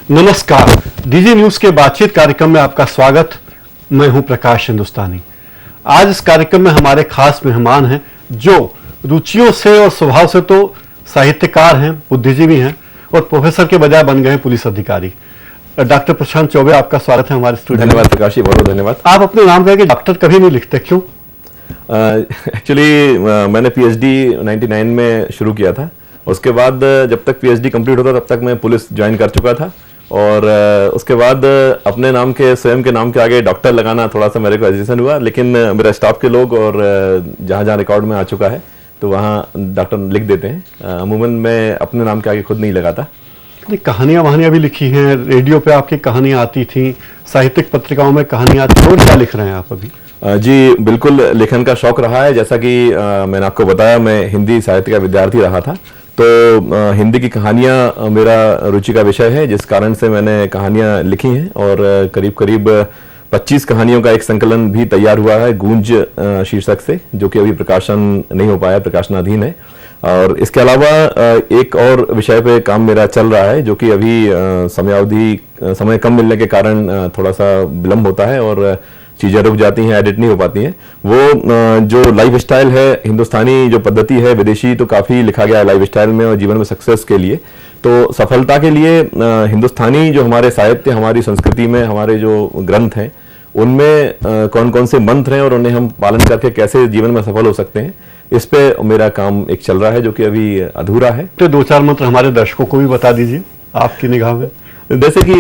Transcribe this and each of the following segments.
नमस्कार, DG news के बातचीत कार्यक्रम में आपका स्वागत। मैं हूं प्रकाश हिंदुस्तानी। आज इस कार्यक्रम में हमारे खास मेहमान हैं जो रुचियों से और स्वभाव से तो साहित्यकार हैं, बुद्धिजीवी हैं और प्रोफेसर के बजाय बन गए हैं पुलिस अधिकारी। डॉक्टर प्रशांत चौबे, आपका स्वागत है हमारे स्टूडियो। धन्यवाद प्रकाश जी, बहुत बहुत धन्यवाद। आप अपने नाम करके डॉक्टर कभी नहीं लिखते, क्यों? एक्चुअली मैंने पीएचडी 99 में शुरू किया था। उसके बाद जब तक पीएचडी कंप्लीट होता तब तक मैं पुलिस ज्वाइन कर चुका था और उसके बाद अपने नाम के, स्वयं के नाम के आगे डॉक्टर लगाना थोड़ा सा मेरे को हेजिटेशन हुआ, लेकिन मेरा स्टाफ के लोग और जहाँ जहाँ रिकॉर्ड में आ चुका है तो वहाँ डॉक्टर लिख देते हैं। अमूमन मैं अपने नाम के आगे खुद नहीं लगाता। कहानियां वहानियां भी लिखी हैं, रेडियो पे आपकी कहानियां आती थी, साहित्यिक पत्रिकाओं में कहानियां आती, और क्या लिख रहे हैं आप अभी? जी बिल्कुल, लेखन का शौक रहा है। जैसा कि मैंने आपको बताया, मैं हिंदी साहित्य का विद्यार्थी रहा था, तो हिंदी की कहानियां मेरा रुचि का विषय है, जिस कारण से मैंने कहानियां लिखी हैं और करीब करीब 25 कहानियों का एक संकलन भी तैयार हुआ है, गूंज शीर्षक से, जो कि अभी प्रकाशन नहीं हो पाया, प्रकाशनाधीन है। और इसके अलावा एक और विषय पे काम मेरा चल रहा है, जो कि अभी समय कम मिलने के कारण थोड़ा सा विलंब होता है और चीजें रुक जाती हैं, एडिट नहीं हो पाती हैं। वो जो लाइफ स्टाइल है, हिंदुस्तानी जो पद्धति है, विदेशी तो काफी लिखा गया है लाइफ स्टाइल में और जीवन में सक्सेस के लिए। तो सफलता के लिए हिंदुस्तानी जो हमारे साहित्य, हमारी संस्कृति में हमारे जो ग्रंथ हैं, उनमें कौन कौन से मंत्र हैं और उन्हें हम पालन करके कैसे जीवन में सफल हो सकते हैं, इस पे मेरा काम एक चल रहा है, जो कि अभी अधूरा है। तो 2-4 मंत्र हमारे दर्शकों को भी बता दीजिए आपकी निगाह में। जैसे कि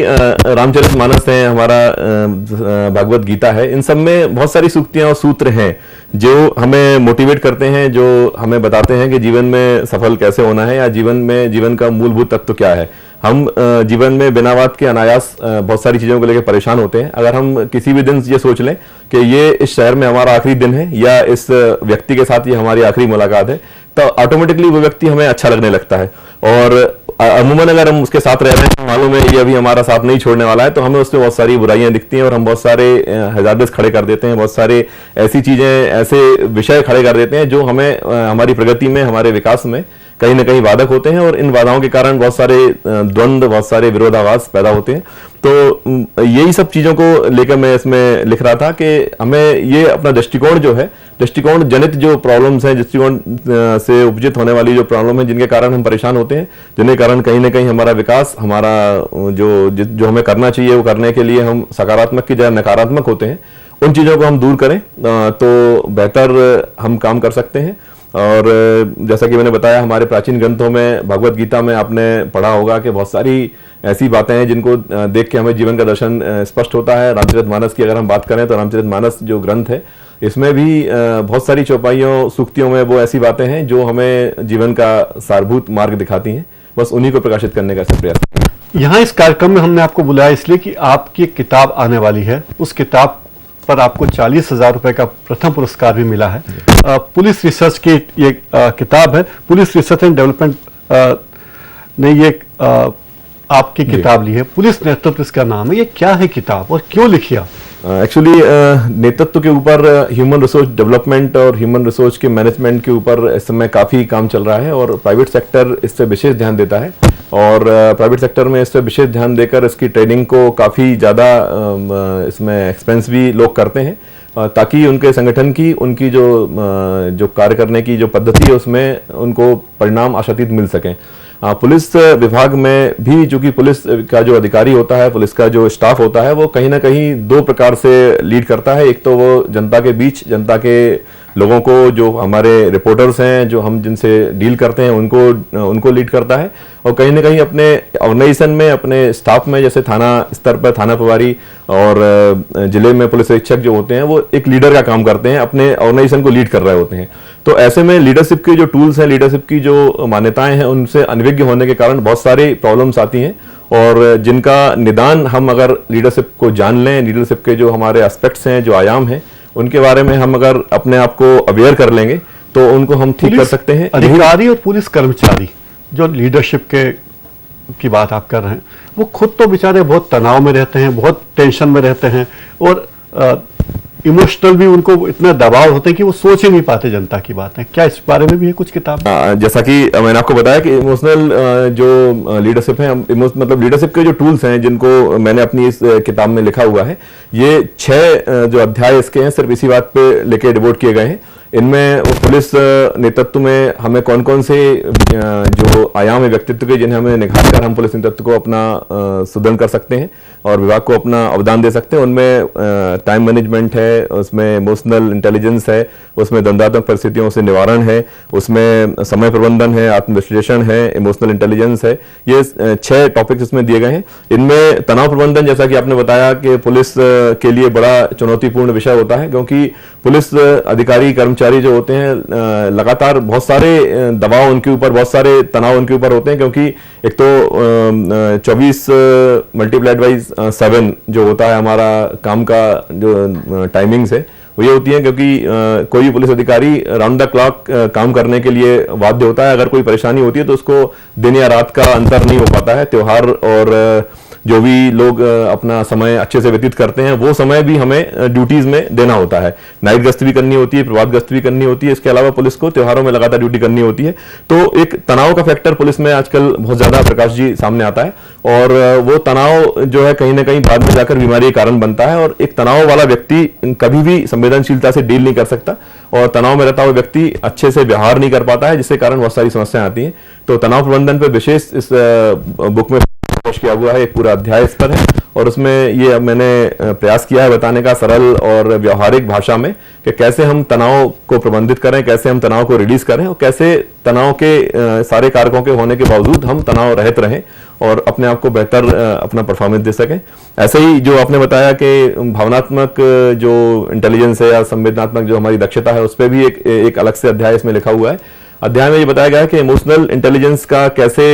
रामचरितमानस है, हमारा भागवत गीता है, इन सब में बहुत सारी सूक्तियां और सूत्र हैं जो हमें मोटिवेट करते हैं, जो हमें बताते हैं कि जीवन में सफल कैसे होना है या जीवन का मूलभूत तत्व क्या है। हम जीवन में बिना बात के अनायास बहुत सारी चीजों को लेकर परेशान होते हैं। अगर हम किसी भी दिन ये सोच लें कि ये इस शहर में हमारा आखिरी दिन है या इस व्यक्ति के साथ ये हमारी आखिरी मुलाकात है, तो ऑटोमेटिकली वो व्यक्ति हमें अच्छा लगने लगता है। और अमूमन अगर हम उसके साथ रह रहे हैं, मालूम है ये अभी हमारा साथ नहीं छोड़ने वाला है, तो हमें उसमें बहुत सारी बुराइयां दिखती हैं और हम बहुत सारे हजार्ड्स खड़े कर देते हैं, बहुत सारे ऐसी चीजें, ऐसे विषय खड़े कर देते हैं जो हमें हमारी प्रगति में, हमारे विकास में कहीं ना कहीं बाधक होते हैं और इन बाधाओं के कारण बहुत सारे द्वंद्व, बहुत सारे विरोधाभास पैदा होते हैं। तो यही सब चीजों को लेकर मैं इसमें लिख रहा था कि हमें ये अपना दृष्टिकोण जो है, दृष्टिकोण जनित जो प्रॉब्लम्स हैं, दृष्टिकोण से उपजित होने वाली जो प्रॉब्लम है, जिनके कारण हम परेशान होते हैं, जिनके कारण कहीं ना कहीं हमारा विकास, हमारा जो हमें करना चाहिए वो करने के लिए हम सकारात्मक की जगह नकारात्मक होते हैं, उन चीजों को हम दूर करें तो बेहतर हम काम कर सकते हैं। और जैसा कि मैंने बताया, हमारे प्राचीन ग्रंथों में, भगवत गीता में आपने पढ़ा होगा कि बहुत सारी ऐसी बातें हैं जिनको देख के हमें जीवन का दर्शन स्पष्ट होता है। रामचरितमानस की अगर हम बात करें तो रामचरितमानस जो ग्रंथ है, इसमें भी बहुत सारी चौपाइयों, सूक्तियों में वो ऐसी बातें हैं जो हमें जीवन का सारभूत मार्ग दिखाती हैं। बस उन्हीं को प्रकाशित करने का प्रयास करते हैं। यहाँ इस कार्यक्रम में हमने आपको बुलाया इसलिए कि आपकी एक किताब आने वाली है, उस किताब पर आपको 40,000 रुपए का प्रथम पुरस्कार भी मिला है। पुलिस रिसर्च की ये किताब है, पुलिस रिसर्च एंड डेवलपमेंट ने ये आपकी किताब ली है। पुलिस नेतृत्व इसका नाम है। ये क्या है किताब और क्यों लिखी आप? एक्चुअली नेतृत्व के ऊपर, ह्यूमन रिसोर्स डेवलपमेंट और ह्यूमन रिसोर्स के मैनेजमेंट के ऊपर इस समय काफ़ी काम चल रहा है और प्राइवेट सेक्टर इस पर विशेष ध्यान देता है और प्राइवेट सेक्टर में इस पर विशेष ध्यान देकर इसकी ट्रेनिंग को काफ़ी ज़्यादा इसमें एक्सपेंस भी लोग करते हैं ताकि उनके संगठन की, उनकी जो कार्य करने की जो पद्धति है उसमें उनको परिणाम आशातीत मिल सकें। पुलिस विभाग में भी, चूंकि पुलिस का जो अधिकारी होता है, पुलिस का जो स्टाफ होता है, वो कहीं ना कहीं 2 प्रकार से लीड करता है। एक तो वो जनता के बीच, जनता के लोगों को, जो हमारे रिपोर्टर्स हैं, जो हम जिनसे डील करते हैं, उनको लीड करता है और कहीं ना कहीं अपने ऑर्गेनाइजेशन में, अपने स्टाफ में, जैसे थाना स्तर पर थाना प्रभारी और जिले में पुलिस अधीक्षक जो होते हैं, वो एक लीडर का काम करते हैं, अपने ऑर्गेनाइजेशन को लीड कर रहे होते हैं। तो ऐसे में लीडरशिप के जो टूल्स हैं, लीडरशिप की जो मान्यताएं हैं, उनसे अनभिज्ञ होने के कारण बहुत सारी प्रॉब्लम्स आती हैं और जिनका निदान हम अगर लीडरशिप को जान लें, लीडरशिप के जो हमारे एस्पेक्ट्स हैं, जो आयाम हैं, उनके बारे में हम अगर अपने आप को अवेयर कर लेंगे तो उनको हम ठीक कर सकते हैं। अधिकारी और पुलिस कर्मचारी जो लीडरशिप की बात आप कर रहे हैं, वो खुद तो बेचारे बहुत तनाव में रहते हैं, बहुत टेंशन में रहते हैं और इमोशनल भी उनको इतना दबाव होता है कि वो सोच ही नहीं पाते जनता की बातें। क्या इस बारे में भी है कुछ किताब? जैसा कि मैंने आपको बताया कि इमोशनल जो लीडरशिप है, मतलब लीडरशिप के जो टूल्स हैं जिनको मैंने अपनी इस किताब में लिखा हुआ है, ये 6 जो अध्याय इसके हैं सिर्फ इसी बात पे लेके डिवोट किए गए हैं। इनमें पुलिस नेतृत्व में हमें कौन कौन से जो आयाम है व्यक्तित्व के, जिन्हें हमें निखार कर हम पुलिस नेतृत्व को अपना सुदृढ़ कर सकते हैं और विभाग को अपना अवदान दे सकते हैं। उनमें टाइम मैनेजमेंट है, उसमें इमोशनल इंटेलिजेंस है, उसमें द्वंद्वात्मक परिस्थितियों से निवारण है, उसमें समय प्रबंधन है, आत्मविश्लेषण है, इमोशनल इंटेलिजेंस है। ये 6 टॉपिक्स इसमें दिए गए हैं। इनमें तनाव प्रबंधन, जैसा कि आपने बताया कि पुलिस के लिए बड़ा चुनौतीपूर्ण विषय होता है, क्योंकि पुलिस अधिकारी कर्मचारी जो होते हैं लगातार बहुत सारे दबाव उनके ऊपर, बहुत सारे तनाव उनके ऊपर होते हैं, क्योंकि एक तो 24 मल्टीप्लाइड बाई 7 जो होता है हमारा काम का जो टाइमिंग्स है वो ये होती है, क्योंकि कोई भी पुलिस अधिकारी राउंड द क्लॉक काम करने के लिए बाध्य होता है। अगर कोई परेशानी होती है तो उसको दिन या रात का अंतर नहीं हो पाता है। त्योहार और जो भी लोग अपना समय अच्छे से व्यतीत करते हैं वो समय भी हमें ड्यूटीज में देना होता है। नाइट गश्त भी करनी होती है, प्रभात गश्त भी करनी होती है। इसके अलावा पुलिस को त्योहारों में लगातार ड्यूटी करनी होती है। तो एक तनाव का फैक्टर पुलिस में आजकल बहुत ज्यादा प्रकाश जी सामने आता है, और वो तनाव जो है कहीं ना कहीं बाद में जाकर बीमारी का कारण बनता है। और एक तनाव वाला व्यक्ति कभी भी संवेदनशीलता से डील नहीं कर सकता, और तनाव में रहता हुआ व्यक्ति अच्छे से व्यवहार नहीं कर पाता है, जिसके कारण बहुत सारी समस्याएं आती हैं। तो तनाव प्रबंधन पर विशेष इस बुक में किया हुआ है, एक पूरा अध्याय इस पर है, और उसमें ये मैंने प्रयास किया है बताने का सरल और व्यवहारिक भाषा में कि कैसे हम तनाव को प्रबंधित करें, कैसे हम तनाव को रिलीज करें, और कैसे तनाव के सारे कारकों के होने के बावजूद हम तनाव रहित रहें और अपने आप को बेहतर अपना परफॉर्मेंस दे सकें। ऐसे ही जो आपने बताया कि भावनात्मक जो इंटेलिजेंस है या संवेदनात्मक जो हमारी दक्षता है, उस पर भी एक अलग से अध्याय इसमें लिखा हुआ है। अध्याय में ये बताया गया है कि इमोशनल इंटेलिजेंस का कैसे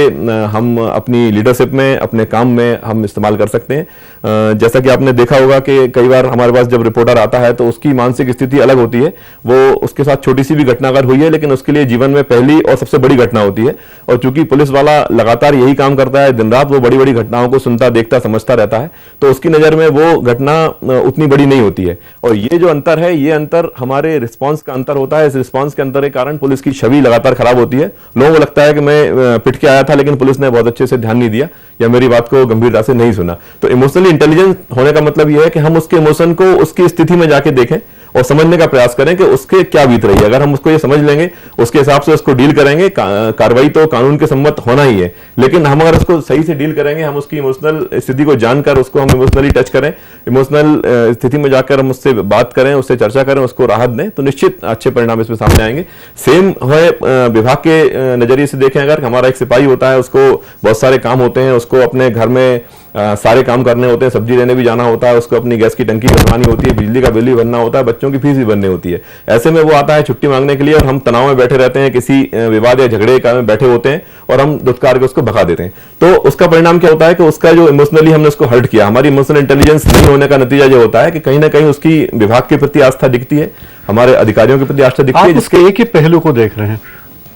हम अपनी लीडरशिप में, अपने काम में हम इस्तेमाल कर सकते हैं। जैसा कि आपने देखा होगा कि कई बार हमारे पास जब रिपोर्टर आता है तो उसकी मानसिक स्थिति अलग होती है। वो उसके साथ छोटी सी भी घटना अगर हुई है, लेकिन उसके लिए जीवन में पहली और सबसे बड़ी घटना होती है। और चूंकि पुलिस वाला लगातार यही काम करता है, दिन रात वो बड़ी बड़ी घटनाओं को सुनता, देखता, समझता रहता है, तो उसकी नजर में वो घटना उतनी बड़ी नहीं होती है। और ये जो अंतर है, ये अंतर हमारे रिस्पॉन्स का अंतर होता है। इस रिस्पॉन्स के अंतर के कारण पुलिस की छवि लगातार खराब होती है। लोगों को लगता है कि मैं पिट के आया था, लेकिन पुलिस ने बहुत अच्छे से ध्यान नहीं दिया या मेरी बात को गंभीरता से नहीं सुना। तो इमोशनली इंटेलिजेंट होने का मतलब यह है कि हम उसके इमोशन को उसकी स्थिति में जाके देखें और समझने का प्रयास करें कि उसके क्या बीत रही है। अगर हम उसको ये समझ लेंगे, उसके हिसाब से उसको डील करेंगे, कार्रवाई तो कानून के सम्मत होना ही है, लेकिन हम अगर उसको सही से डील करेंगे, हम उसकी इमोशनल स्थिति को जानकर उसको हम इमोशनली टच करें, इमोशनल स्थिति में जाकर हम उससे बात करें, उससे चर्चा करें, उसको राहत दें, तो निश्चित अच्छे परिणाम इसमें सामने आएंगे। सेम है विभाग के नजरिए से देखें, अगर हमारा एक सिपाही होता है, उसको बहुत सारे काम होते हैं, उसको अपने घर में सारे काम करने होते हैं, सब्जी लेने भी जाना होता है, उसको अपनी गैस की टंकी बनवानी होती है, बिजली का बिल भी भरना होता है, बच्चों की फीस भी भरनी होती है। ऐसे में वो आता है छुट्टी मांगने के लिए और हम तनाव में बैठे रहते हैं, किसी विवाद या झगड़े का में बैठे होते हैं और हम दुत्कार के उसको भगा देते हैं। तो उसका परिणाम क्या होता है कि उसका जो इमोशनली हमने उसको हर्ट किया, हमारी इमोशनल इंटेलिजेंस नहीं होने का नतीजा ये होता है कि कहीं ना कहीं उसकी विभाग के प्रति आस्था दिखती है, हमारे अधिकारियों के प्रति आस्था दिखती है। जिसके एक ही पहलू को देख रहे हैं,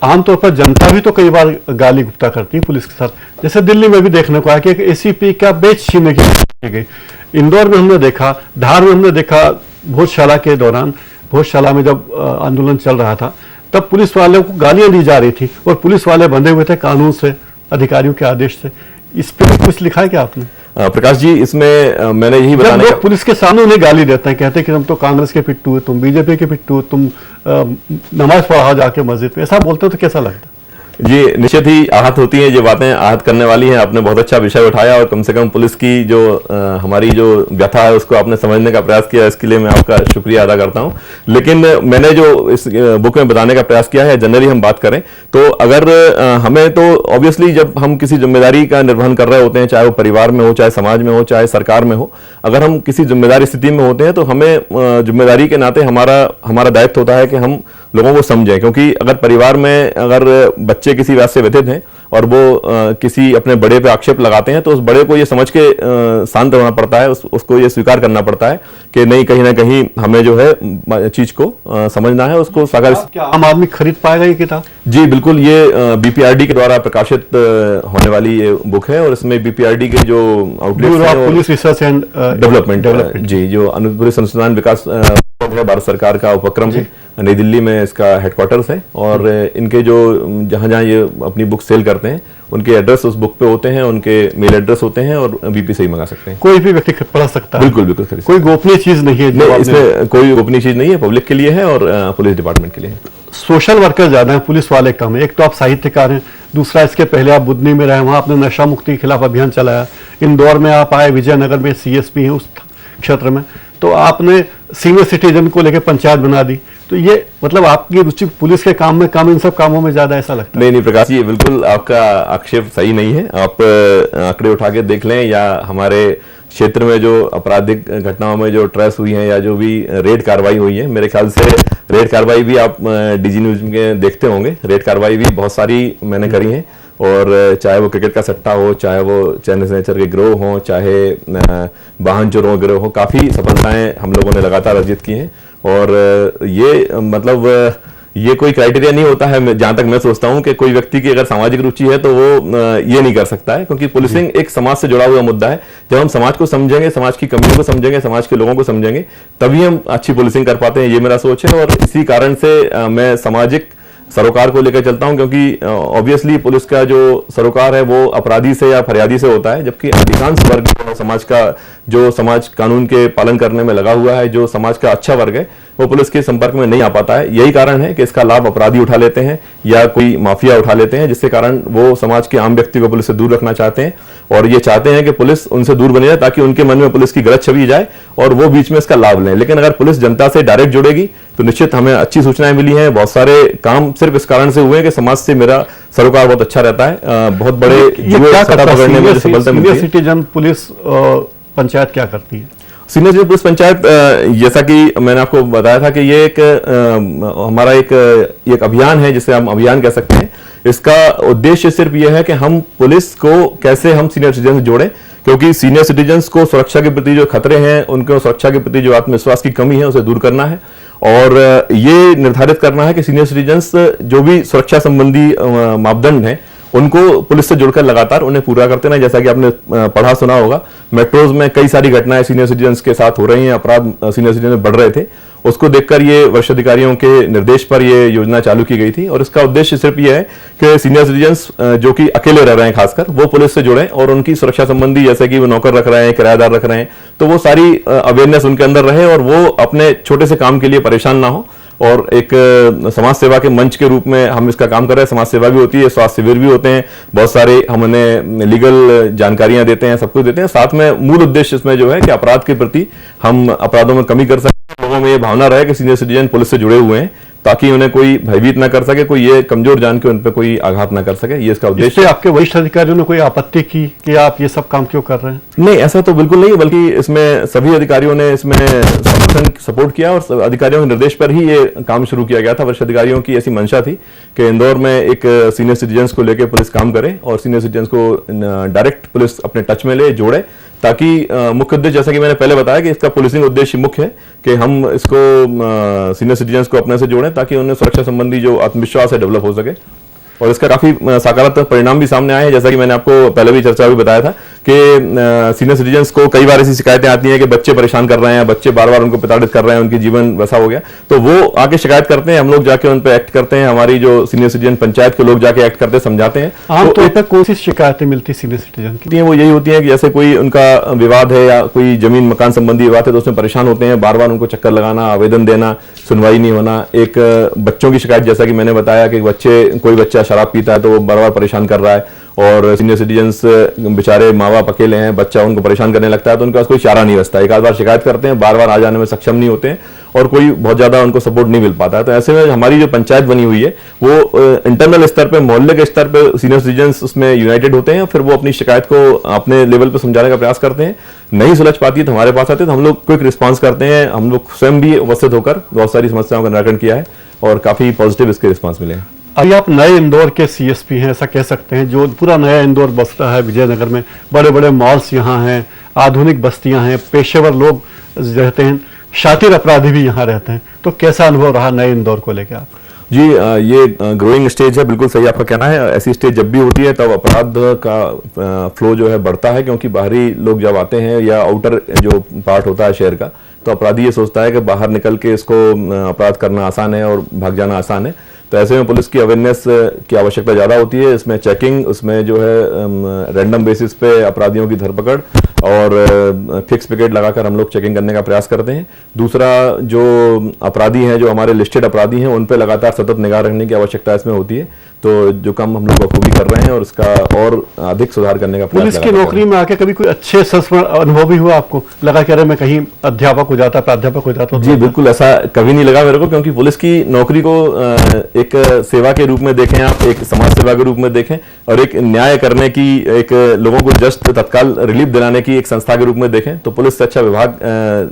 आमतौर पर जनता भी तो कई बार गाली गुप्ता करती है पुलिस के साथ। जैसे दिल्ली में भी देखने को आया कि एक एसीपी का बेच छीनने की कोशिश की गई। इंदौर में हमने देखा, धार में हमने देखा, भोजशाला के दौरान, भोजशाला में जब आंदोलन चल रहा था तब पुलिस वालों को गालियां दी जा रही थी और पुलिस वाले बंधे हुए थे कानून से, अधिकारियों के आदेश से। इस पर कुछ लिखा है क्या आपने? प्रकाश जी, इसमें मैंने यही बताया, लोग पुलिस के सामने उन्हें गाली देते हैं, कहते हैं कि तुम तो कांग्रेस के पिट्टू है, तुम बीजेपी के पिट्टू, तुम नमाज पढ़ाओ जाके मस्जिद में, ऐसा बोलते हो तो कैसा लगता है? जी, निश्चित ही आहत होती हैं, ये बातें आहत करने वाली हैं। आपने बहुत अच्छा विषय उठाया और कम से कम पुलिस की जो हमारी जो व्यथा है उसको आपने समझने का प्रयास किया, इसके लिए मैं आपका शुक्रिया अदा करता हूं। लेकिन मैंने जो इस बुक में बताने का प्रयास किया है, जनरली हम बात करें तो अगर हमें तो ऑब्वियसली जब हम किसी जिम्मेदारी का निर्वहन कर रहे होते हैं, चाहे वो परिवार में हो, चाहे समाज में हो, चाहे सरकार में हो, अगर हम किसी जिम्मेदारी स्थिति में होते हैं तो हमें जिम्मेदारी के नाते हमारा दायित्व होता है कि हम लोगों को समझें। क्योंकि अगर परिवार में अगर बच्चे किसी बात से व्यथित हैं और वो किसी अपने बड़े पे आक्षेप लगाते हैं, तो उस बड़े को ये समझ के शांत रहना पड़ता है, उसको ये स्वीकार करना पड़ता है कि नहीं, कहीं ना कहीं हमें जो है चीज को समझना है, उसको साकार। क्या आम आदमी खरीद पाएगा ये किताब? जी बिल्कुल, ये बीपीआरडी के द्वारा प्रकाशित होने वाली ये बुक है, और इसमें बीपीआरडी के जो आउटलेट्स हैं, पुलिस रिसर्च एंड डेवलपमेंट जी, जो पुलिस अनुसंधान विकास है, भारत सरकार का उपक्रम है, नई दिल्ली में इसका हेडक्वार्टर्स है, और इनके जो जहां जहां ये अपनी बुक सेल करते हैं उनके एड्रेस उस बुक पे होते हैं, उनके मेल एड्रेस होते हैं, और बीपी से ही मंगा सकते हैं। कोई भी व्यक्ति पढ़ सकता है? बिल्कुल बिल्कुल, कोई गोपनीय चीज नहीं है? नहीं, इसमें कोई गोपनीय चीज नहीं है, पब्लिक के लिए है और पुलिस डिपार्टमेंट के लिए है। सोशल वर्कर ज्यादा है, पुलिस वाले कम है। एक तो आप साहित्यकार हैं, दूसरा इसके पहले आप बुधनी में रहे, वहां आपने नशा मुक्ति के खिलाफ अभियान चलाया, इंदौर में आप आए, विजयनगर में सीएसपी हैं उस क्षेत्र में, तो आपने सीनियर सिटीजन को लेकर पंचायत बना दी। तो ये मतलब आपकी रुचि पुलिस के काम में कम, इन सब कामों में ज्यादा, ऐसा लगता है? नहीं प्रकाश जी, बिल्कुल आपका आक्षेप सही नहीं है। आप आंकड़े उठा के देख लें, या हमारे क्षेत्र में जो आपराधिक घटनाओं में जो ट्रेस हुई है या जो भी रेड कार्रवाई हुई है, मेरे ख्याल से रेड कार्रवाई भी आप डीजी न्यूज में देखते होंगे, रेड कार्रवाई भी बहुत सारी मैंने करी है, और चाहे वो क्रिकेट का सट्टा हो, चाहे वो चैन स्नैचर के गिरोह हो, चाहे वाहन चोरों गिरोह हो, काफी सफलताएं हम लोगों ने लगातार अर्जित की हैं। और ये मतलब ये कोई क्राइटेरिया नहीं होता है, जहां तक मैं सोचता हूं कि कोई व्यक्ति की अगर सामाजिक रुचि है तो वो ये नहीं कर सकता है, क्योंकि पुलिसिंग एक समाज से जुड़ा हुआ मुद्दा है। जब हम समाज को समझेंगे, समाज की कमियों को समझेंगे, समाज के लोगों को समझेंगे, तभी हम अच्छी पुलिसिंग कर पाते हैं, ये मेरा सोच है। और इसी कारण से मैं सामाजिक सरोकार को लेकर चलता हूं, क्योंकि ऑब्वियसली पुलिस का जो सरोकार है वो अपराधी से या फरियादी से होता है, जबकि अधिकांश वर्ग समाज का, जो समाज कानून के पालन करने में लगा हुआ है, जो समाज का अच्छा वर्ग है, वो पुलिस के संपर्क में नहीं आ पाता है। यही कारण है कि इसका लाभ अपराधी उठा लेते हैं या कोई माफिया उठा लेते हैं, जिसके कारण वो समाज के आम व्यक्ति को पुलिस से दूर रखना चाहते हैं, और ये चाहते हैं कि पुलिस उनसे दूर बनी जाए, ताकि उनके मन में पुलिस की गलत छवि जाए और वो बीच में इसका लाभ लें। लेकिन अगर पुलिस जनता से डायरेक्ट जुड़ेगी तो निश्चित हमें अच्छी सूचनाएं मिली हैं। बहुत सारे काम सिर्फ इस कारण से हुए हैं कि समाज से मेरा सरोकार बहुत अच्छा रहता है। बहुत बड़े पकड़ने में सफलता मिलती है। सिटीजन पुलिस पंचायत क्या करती है? सीनियर सिटीजन पुलिस पंचायत, जैसा कि मैंने आपको बताया था कि ये एक हमारा एक अभियान है, जिसे हम अभियान कह सकते हैं। इसका उद्देश्य सिर्फ ये है कि हम पुलिस को कैसे हम सीनियर सिटीजन से जोड़ें, क्योंकि सीनियर सिटीजन्स को सुरक्षा के प्रति जो खतरे हैं, उनको सुरक्षा के प्रति जो आत्मविश्वास की कमी है, उसे दूर करना है, और ये निर्धारित करना है कि सीनियर सिटीजन्स जो भी सुरक्षा संबंधी मापदंड हैं उनको पुलिस से जुड़कर लगातार उन्हें पूरा करते हैं। जैसा कि आपने पढ़ा सुना होगा, मेट्रोज में कई सारी घटनाएं सीनियर सिटीजन्स के साथ हो रही हैं, अपराध सीनियर सिटीजन में बढ़ रहे थे। उसको देखकर ये वरिष्ठ अधिकारियों के निर्देश पर ये योजना चालू की गई थी, और इसका उद्देश्य सिर्फ ये है कि सीनियर सिटीजन्स जो कि अकेले रह रहे हैं, खासकर वो पुलिस से जुड़ें, और उनकी सुरक्षा संबंधी, जैसे कि वो नौकर रख रहे हैं, किराएदार रख रहे हैं, तो वो सारी अवेयरनेस उनके अंदर रहे, और वो अपने छोटे से काम के लिए परेशान ना हो। और एक समाज सेवा के मंच के रूप में हम इसका काम कर रहे हैं। समाज सेवा भी होती है, स्वास्थ्य शिविर भी होते हैं, बहुत सारे हम उन्हें लीगल जानकारियां देते हैं, सब कुछ देते हैं। साथ में मूल उद्देश्य इसमें जो है कि अपराध के प्रति हम अपराधों में कमी कर सकें, लोगों में ये भावना रहे कि सीनियर सिटीजन पुलिस से जुड़े हुए हैं, ताकि उन्हें कोई भयभीत ना कर सके, कोई ये कमजोर जान के उन पर कोई आघात ना कर सके। ये इसका उद्देश्य है। आपके वरिष्ठ अधिकारियों ने कोई आपत्ति की कि आप ये सब काम क्यों कर रहे हैं? नहीं, ऐसा तो बिल्कुल नहीं, बल्कि इसमें सभी अधिकारियों ने इसमें सपोर्ट किया, और अधिकारियों के निर्देश पर ही ये काम शुरू किया गया था। वरिष्ठ अधिकारियों की ऐसी मंशा थी कि इंदौर में एक सीनियर सिटीजन्स को लेकर पुलिस काम करे, और सीनियर सिटीजन्स को डायरेक्ट पुलिस अपने टच में ले, जोड़े, ताकि मुख्य उद्देश्य, जैसा कि मैंने पहले बताया कि इसका पुलिसिंग उद्देश्य मुख्य है कि हम इसको सीनियर सिटीजन्स को अपने से जोड़ें, ताकि उन्हें सुरक्षा संबंधी जो आत्मविश्वास है डेवलप हो सके। और इसका काफी सकारात्मक परिणाम भी सामने आए हैं। जैसा कि मैंने आपको पहले भी चर्चा भी बताया था कि सीनियर सिटीजन्स को कई बार ऐसी शिकायतें आती हैं कि बच्चे परेशान कर रहे हैं, बच्चे बार बार उनको प्रताड़ित कर रहे हैं, उनकी जीवन वैसा हो गया, तो वो आके शिकायत करते हैं, हम लोग जाके उन पर एक्ट करते हैं, हमारी जो सीनियर सिटीजन पंचायत के लोग जाके एक्ट करते हैं, समझाते हैं। आमतौर पर कौन सी शिकायतें मिलती है सीनियर सिटीजन की? वो यही होती है कि जैसे कोई उनका विवाद है या कोई जमीन मकान संबंधी विवाद है, तो उसमें परेशान होते हैं, बार बार उनको चक्कर लगाना, आवेदन देना, सुनवाई नहीं होना। एक बच्चों की शिकायत, जैसा कि मैंने बताया कि कोई बच्चा शराब पीता है तो वो बार बार परेशान कर रहा है, और सीनियर सिटीजन्स बेचारे माँ बाप अकेले हैं, बच्चा उनको परेशान करने लगता है, तो उनके पास कोई चारा नहीं बचता। एक आध बार शिकायत करते हैं, बार बार आ जाने में सक्षम नहीं होते हैं, और कोई बहुत ज्यादा उनको सपोर्ट नहीं मिल पाता है। तो ऐसे में हमारी जो पंचायत बनी हुई है वो इंटरनल स्तर पे, मोहल्ले के स्तर पे सीनियर सिटीजन्स उसमें यूनाइटेड होते हैं, फिर वो अपनी शिकायत को अपने लेवल पे समझाने का प्रयास करते हैं। नहीं सुलझ पाती है तो हमारे पास आते हैं, तो हम लोग क्विक रिस्पॉन्स करते हैं। हम लोग स्वयं भी उपस्थित होकर बहुत सारी समस्याओं का निराकरण किया है, और काफी पॉजिटिव इसके रिस्पॉन्स मिले हैं। अभी आप नए इंदौर के सीएसपी हैं, ऐसा कह सकते हैं, जो पूरा नया इंदौर बस रहा है विजयनगर में। बड़े बड़े मॉल्स यहाँ हैं, आधुनिक बस्तियाँ हैं, पेशेवर लोग रहते हैं, शातिर अपराधी भी यहाँ रहते हैं। तो कैसा अनुभव रहा नए इंदौर को लेकर आप? जी, ये ग्रोइंग स्टेज है, बिल्कुल सही आपका कहना है। ऐसी स्टेज जब भी होती है तब अपराध का फ्लो जो है बढ़ता है, क्योंकि बाहरी लोग जब आते हैं या आउटर जो पार्ट होता है शहर का, तो अपराधी ये सोचता है कि बाहर निकल के इसको अपराध करना आसान है और भाग जाना आसान है। तो ऐसे में पुलिस की अवेयरनेस की आवश्यकता ज़्यादा होती है। इसमें चेकिंग, उसमें जो है रैंडम बेसिस पे अपराधियों की धरपकड़ और फिक्स पिकेट लगाकर हम लोग चेकिंग करने का प्रयास करते हैं। दूसरा, जो अपराधी हैं, जो हमारे लिस्टेड अपराधी हैं, उन पे लगातार सतत निगाह रखने की आवश्यकता इसमें होती है। तो जो काम हम लोग बखूबी कर रहे हैं और उसका और अधिक सुधार करने का प्रयास। पुलिस की नौकरी में आके कभी कोई अच्छे संस्मरण अनुभव भी हुआ आपको? लगा कि अरे मैं कहीं अध्यापक हो जाता, प्राध्यापक हो जाता? जी बिल्कुल, ऐसा कभी नहीं लगा मेरे को, क्योंकि पुलिस की नौकरी को एक सेवा के रूप में देखें आप, एक समाज सेवा के रूप में देखें और एक न्याय करने की, एक लोगों को जस्ट तत्काल रिलीफ दिलाने की एक संस्था के रूप में देखें, तो पुलिस से अच्छा विभाग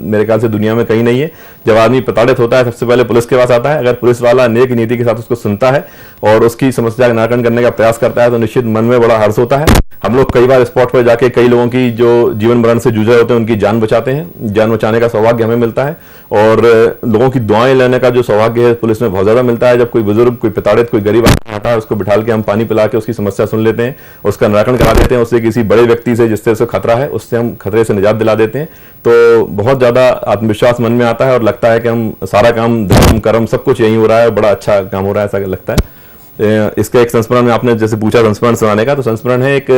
मेरे ख्याल से दुनिया में कहीं नहीं है। जब आदमी प्रताड़ित होता है सबसे पहले पुलिस के पास आता है। अगर पुलिस वाला नेक नीति के साथ उसको सुनता है और उसकी समस्या का निराकरण करने का प्रयास करता है तो निश्चित मन में बड़ा हर्ष होता है। हम लोग कई बार स्पॉट पर जाके कई लोगों की जो जीवन मरण से जूझ रहे होते हैं उनकी जान बचाते हैं। जान बचाने का सौभाग्य हमें मिलता है और लोगों की दुआएं लेने का जो सौभाग्य है पुलिस में बहुत ज्यादा मिलता है। जब कोई बुजुर्ग, कोई प्रताड़ित, कोई गरीब आता है, उसको बिठा के हम पानी पिला के उसकी समस्या सुन लेते हैं, उसका निराकरण करा देते हैं। उससे किसी बड़े व्यक्ति से जिससे उसे खतरा है, उससे हम खतरे से निजात दिला देते हैं। तो बहुत ज्यादा आत्मविश्वास मन में आता है और लगता है कि हम सारा काम, धर्म कर्म सब कुछ यही हो रहा है, बड़ा अच्छा काम हो रहा है, ऐसा लगता है। इसका एक संस्मरण में आपने जैसे पूछा संस्मरण सुनाने का, तो संस्मरण है, एक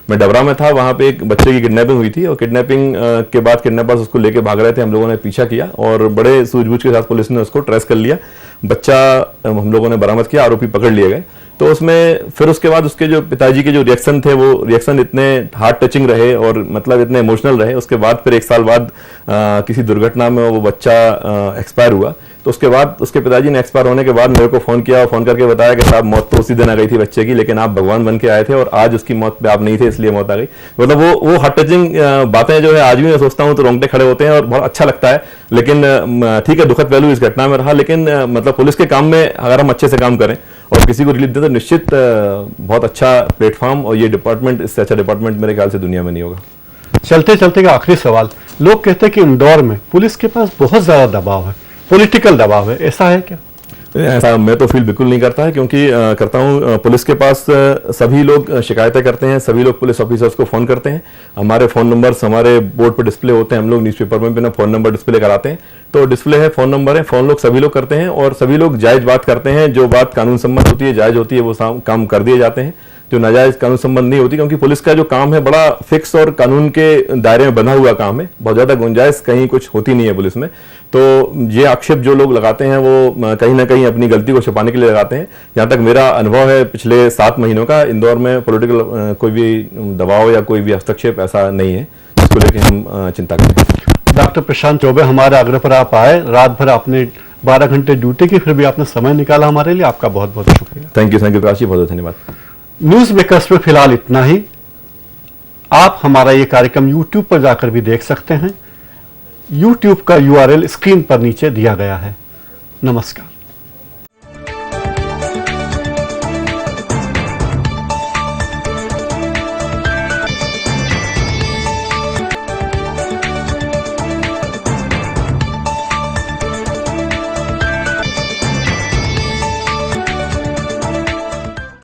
मैं डबरा में था, वहां पे एक बच्चे की किडनैपिंग हुई थी और किडनैपिंग के बाद किडनैपर्स उसको लेके भाग रहे थे। हम लोगों ने पीछा किया और बड़े सूझबूझ के साथ पुलिस ने उसको ट्रेस कर लिया। बच्चा हम लोगों ने बरामद किया, आरोपी पकड़ लिए गए। तो उसमें फिर उसके बाद उसके जो पिताजी के जो रिएक्शन थे, वो रिएक्शन इतने हार्ट टचिंग रहे और मतलब इतने इमोशनल रहे। उसके बाद फिर 1 साल बाद किसी दुर्घटना में वो बच्चा एक्सपायर हुआ। तो उसके बाद उसके पिताजी ने एक्सपायर होने के बाद मेरे को फोन किया और फोन करके बताया कि साहब मौत तो उसी दिन आ गई थी बच्चे की, लेकिन आप भगवान बन के आए थे और आज उसकी मौत पे आप नहीं थे, इसलिए मौत आ गई। मतलब वो हार्ट टचिंग बातें जो है आज भी मैं सोचता हूँ तो रोंगटे खड़े होते हैं और बहुत अच्छा लगता है। लेकिन ठीक है, दुखद पहलू इस घटना में रहा, लेकिन मतलब पुलिस के काम में अगर हम अच्छे से काम करें और किसी को रिलीफ दें तो निश्चित बहुत अच्छा प्लेटफॉर्म, और ये डिपार्टमेंट, इससे अच्छा डिपार्टमेंट मेरे ख्याल से दुनिया में नहीं होगा। चलते चलते का आखिरी सवाल, लोग कहते हैं कि इंदौर में पुलिस के पास बहुत ज्यादा दबाव है, पॉलिटिकल दबाव है, ऐसा है क्या? ऐसा मैं तो फील बिल्कुल नहीं करता है, क्योंकि करता हूँ। पुलिस के पास सभी लोग शिकायतें करते हैं, सभी लोग पुलिस ऑफिसर्स को फोन करते हैं। हमारे फोन नंबर्स हमारे बोर्ड पर डिस्प्ले होते हैं, हम लोग न्यूज़पेपर में भी ना फोन नंबर डिस्प्ले कराते हैं। तो डिस्प्ले है, फोन नंबर है, फोन लोग सभी लोग करते हैं और सभी लोग जायज बात करते हैं। जो बात कानून सम्मत होती है, जायज होती है, वो काम कर दिए जाते हैं। जो नाजायज कानून संबंध नहीं होती, क्योंकि पुलिस का जो काम है बड़ा फिक्स और कानून के दायरे में बंधा हुआ काम है। बहुत ज्यादा गुंजाइश कहीं कुछ होती नहीं है पुलिस में। तो ये आक्षेप जो लोग लगाते हैं वो कहीं ना कहीं अपनी गलती को छिपाने के लिए लगाते हैं। जहां तक मेरा अनुभव है पिछले 7 महीनों का, इंदौर में पॉलिटिकल कोई भी दबाव या कोई भी हस्तक्षेप ऐसा नहीं है जिसको लेकर हम चिंता करें। डॉक्टर प्रशांत चौबे, हमारे आग्रह पर आप आए, रात भर आपने 12 घंटे ड्यूटी की, फिर भी आपने समय निकाला हमारे लिए, आपका बहुत बहुत शुक्रिया। थैंक यू प्रकाश जी, बहुत बहुत धन्यवाद। न्यूज मेकर्स में फिलहाल इतना ही। आप हमारा ये कार्यक्रम YouTube पर जाकर भी देख सकते हैं। YouTube का URL स्क्रीन पर नीचे दिया गया है। नमस्कार।